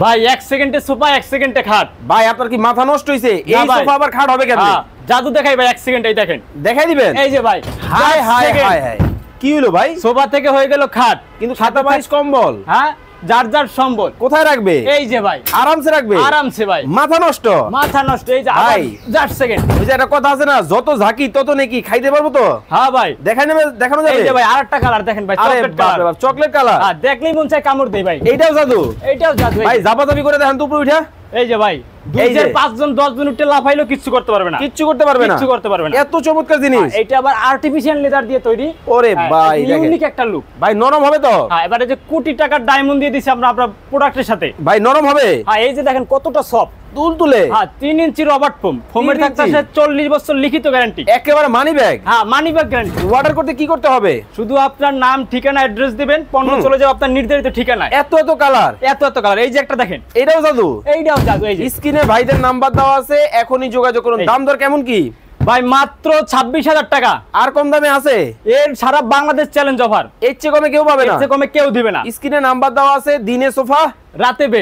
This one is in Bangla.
ভাই 1 সেকেন্ডে সোফা 1 সেকেন্ডে খাট। ভাই আপনার কি মাথা নষ্ট হইছে? এই সোফা আবার খাট হবে কেন? জাদু দেখাই ভাই 1 সেকেন্ডেই দেখেন। দেখাই দিবেন? এই যে ভাই, হাই হাই হাই হাই, কি হলো ভাই? সোফা থেকে হয়ে গেল খাট, কিন্তু খাতা বালিশ কম্বল, হ্যাঁ যার যার সম্বল। কোথায় রাখবে? এই যে ভাই, আরামসে রাখবে? আরামসে ভাই। মাথা নষ্ট? মাথা নষ্ট। এই যে ভাই জাস্ট সেকেন্ড। ওই যে একটা কথা আছে না, যত ঝাঁকি তত নেকি, খাইতে পারবো তো? হ্যাঁ ভাই, দেখাই নেবে, দেখানো যাবে? এই যে ভাই আরেকটা কালার দেখেন ভাই, চকলেট কালার। Chocolate colour? হ্যাঁ, দেখলেই মন চায় কামড় দেই ভাই। এইটাও জাদু? এইটাও জাদু ভাই। জাপাজাপি করে দেখেন তো উপরে উঠা। এই যে ভাই, 5 জন 10 জন উঠে লাফাইলো কিচ্ছু করতে পারবে না। কিচ্ছু করতে পারবে না? কিচ্ছু করতে পারবে না। এত চমৎকার জিনিস। এটা আবার আর্টিফিশিয়াল লেদার দিয়ে তৈরি। ওরে ভাই, ইউনিক একটা লুক। ভাই নরম হবে তো? হ্যাঁ, এবারে যে কোটি টাকার ডায়মন্ড দিয়ে দিছি আমরা আপনার প্রোডাক্টের সাথে। ভাই নরম হবে? হ্যাঁ, এই যে দেখেন কতটা সফট, তুলতুলে। হ্যাঁ 3 ইঞ্চি রবার্ট ফোম, ফোমের থাকতেছে 40 বছর লিখিত গ্যারান্টি। একেবারে মানি ব্যাগ? হ্যাঁ, মানি ব্যাগ গ্যারান্টি। অর্ডার করতে কি করতে হবে? শুধু আপনার নাম, ঠিকানা, অ্যাড্রেস দিবেন, পণ্য চলে যাবে আপনার নির্ধারিত ঠিকানায়। এত এত কালার, এত এত কালার। এই যে একটা দেখেন, এটাও জাদু? এইটাও জাদু। এই যে স্ক্রিনে ভাইদের নাম্বার দেওয়া আছে, এখনই যোগাযোগ করুন। দাম দর কেমন কি? ভাই মাত্র 26,000 টাকা। আর কম দামে আছে? এর সারা বাংলাদেশ চ্যালেঞ্জ অফার। এর চেয়ে কমে কেউ পাবে না? এর চেয়ে কমে কেউ দিবে না। স্ক্রিনে নাম্বার দেওয়া আছে। দিনে সোফা, রাতে বেড।